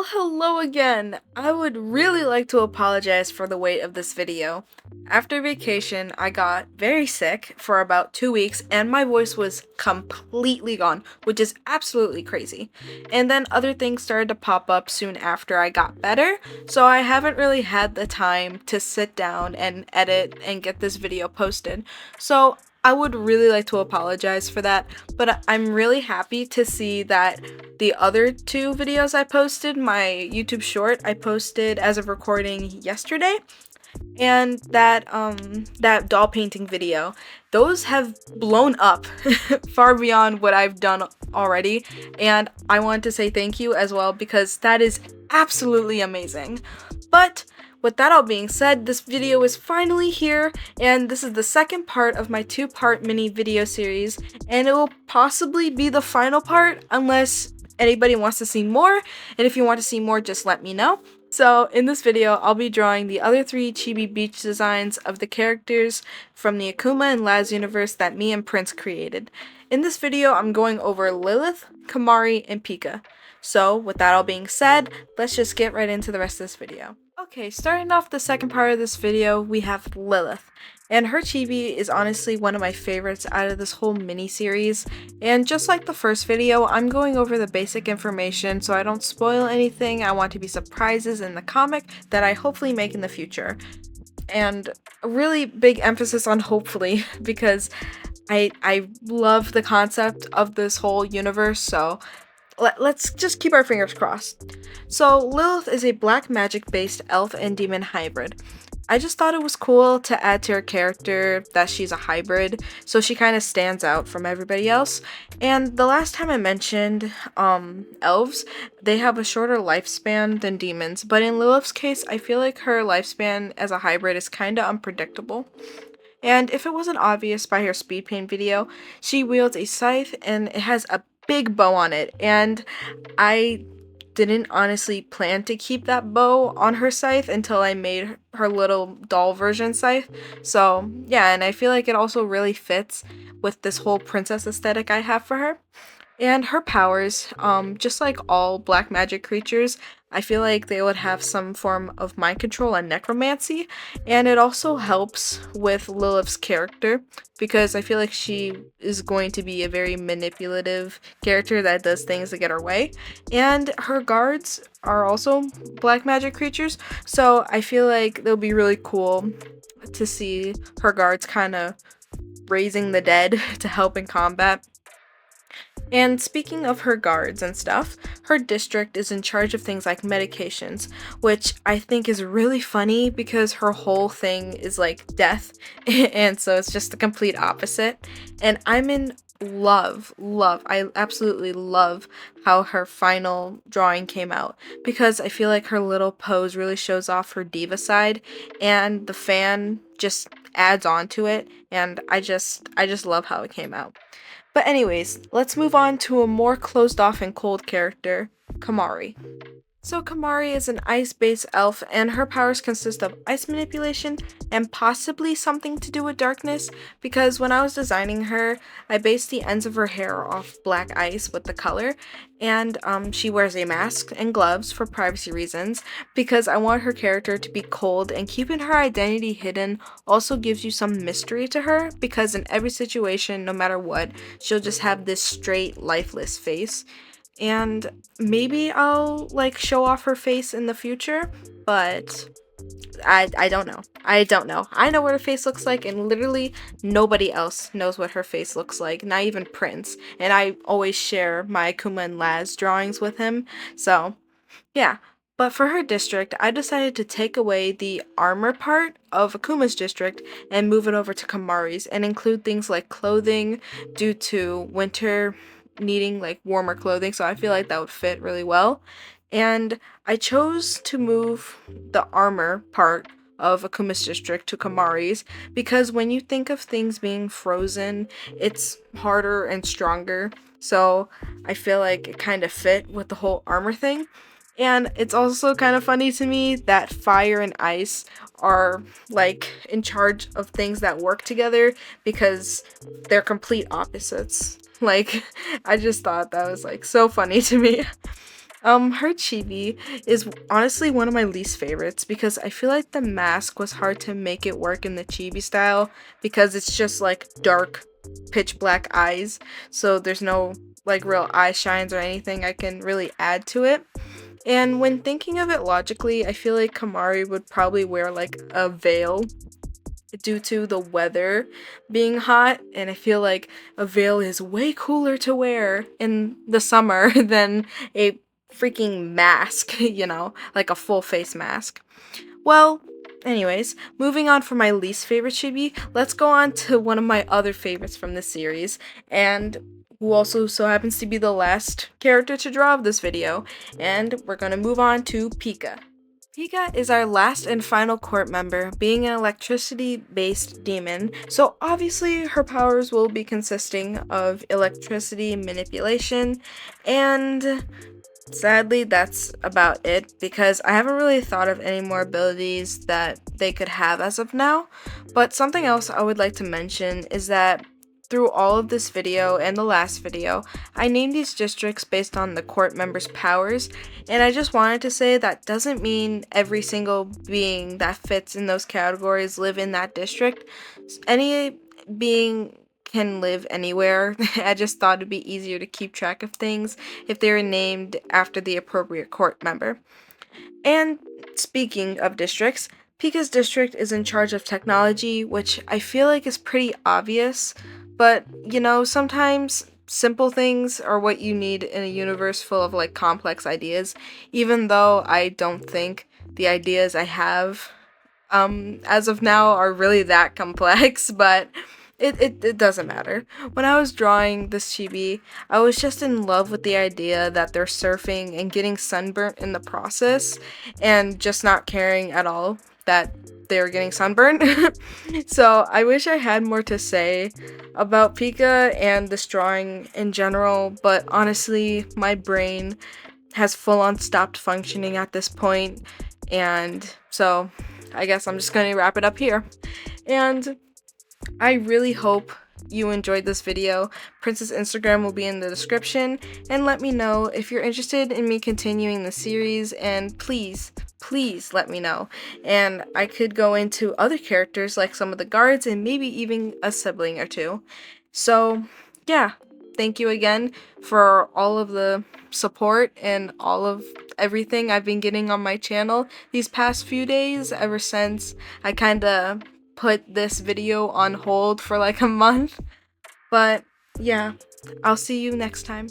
Well, hello again! I would really like to apologize for the wait of this video. After vacation, I got very sick for about 2 weeks and my voice was completely gone, which is absolutely crazy. And then other things started to pop up soon after I got better, so I haven't really had the time to sit down and edit and get this video posted. So I would really like to apologize for that, but I'm really happy to see that the other two videos I posted, my YouTube short, I posted as of recording yesterday, and that doll painting video, those have blown up far beyond what I've done already, and I want to say thank you as well because that is absolutely amazing. But with that all being said, this video is finally here, and this is the second part of my two-part mini video series, and it will possibly be the final part unless anybody wants to see more, and if you want to see more, just let me know. So in this video, I'll be drawing the other three Chibi beach designs of the characters from the Akuma and Laz universe that me and Prince created. In this video, I'm going over Lilith, Kamari, and Pika. So with that all being said, let's just get right into the rest of this video. Okay, starting off the second part of this video, we have Lilith. And her chibi is honestly one of my favorites out of this whole mini-series, and just like the first video, I'm going over the basic information so I don't spoil anything. I want to be surprises in the comic that I hopefully make in the future. And a really big emphasis on hopefully, because I love the concept of this whole universe, so let's just keep our fingers crossed. So Lilith is a black magic based elf and demon hybrid. I just thought it was cool to add to her character that she's a hybrid, so she kind of stands out from everybody else. And the last time I mentioned elves, they have a shorter lifespan than demons, but in Lilith's case, I feel like her lifespan as a hybrid is kind of unpredictable. And if it wasn't obvious by her Speedpaint video, she wields a scythe and it has a big bow on it, and I didn't honestly plan to keep that bow on her scythe until I made her little doll version scythe. So yeah, and I feel like it also really fits with this whole princess aesthetic I have for her. And her powers, just like all black magic creatures, I feel like they would have some form of mind control and necromancy, and it also helps with Lilith's character because I feel like she is going to be a very manipulative character that does things to get her way, and her guards are also black magic creatures, so I feel like it'll be really cool to see her guards kind of raising the dead to help in combat. And speaking of her guards and stuff, her district is in charge of things like medications, which I think is really funny because her whole thing is like death, and so it's just the complete opposite. And I'm in love, I absolutely love how her final drawing came out because I feel like her little pose really shows off her diva side, and the fan just adds on to it, and I just love how it came out. But anyways, let's move on to a more closed off and cold character, Kamari. So Kamari is an ice-based elf, and her powers consist of ice manipulation and possibly something to do with darkness, because when I was designing her, I based the ends of her hair off black ice with the color, and she wears a mask and gloves for privacy reasons, because I want her character to be cold, and keeping her identity hidden also gives you some mystery to her, because in every situation, no matter what, she'll just have this straight, lifeless face. And maybe I'll like show off her face in the future, but I don't know. I don't know. I know what her face looks like, and literally nobody else knows what her face looks like, not even Prince. And I always share my Akuma and Laz drawings with him, so yeah. But for her district, I decided to take away the armor part of Akuma's district and move it over to Kamari's and include things like clothing due to winter needing like warmer clothing, so I feel like that would fit really well. And I chose to move the armor part of Akuma's district to Kamari's because when you think of things being frozen, it's harder and stronger, so I feel like it kind of fit with the whole armor thing. And it's also kind of funny to me that fire and ice are like in charge of things that work together because they're complete opposites. Like, I just thought that was like so funny to me. Her chibi is honestly one of my least favorites because I feel like the mask was hard to make it work in the chibi style because it's just like dark, pitch black eyes, so there's no like real eye shines or anything I can really add to it. And when thinking of it logically, I feel like Kamari would probably wear like a veil due to the weather being hot, and I feel like a veil is way cooler to wear in the summer than a freaking mask, like a full face mask. Well, anyways, moving on from my least favorite chibi, let's go on to one of my other favorites from the series, and who also so happens to be the last character to draw of this video, and we're gonna move on to Pika. Pika is our last and final court member, being an electricity-based demon, so obviously her powers will be consisting of electricity manipulation, and sadly that's about it, because I haven't really thought of any more abilities that they could have as of now. But something else I would like to mention is that through all of this video and the last video, I named these districts based on the court members' powers, and I just wanted to say that doesn't mean every single being that fits in those categories live in that district. Any being can live anywhere. I just thought it'd be easier to keep track of things if they were named after the appropriate court member. And speaking of districts, Pika's district is in charge of technology, which I feel like is pretty obvious, but sometimes simple things are what you need in a universe full of like complex ideas, even though I don't think the ideas I have as of now are really that complex, but it doesn't matter. When I was drawing this chibi, I was just in love with the idea that they're surfing and getting sunburnt in the process, and just not caring at all that they were getting sunburned. So I wish I had more to say about Pika and this drawing in general, but honestly, my brain has full on stopped functioning at this point, and so I guess I'm just gonna wrap it up here. And I really hope you enjoyed this video. Prince's Instagram will be in the description, and let me know if you're interested in me continuing the series, and please let me know. And I could go into other characters like some of the guards and maybe even a sibling or two. So yeah, thank you again for all of the support and all of everything I've been getting on my channel these past few days, ever since I kinda put this video on hold for like a month. But yeah, I'll see you next time.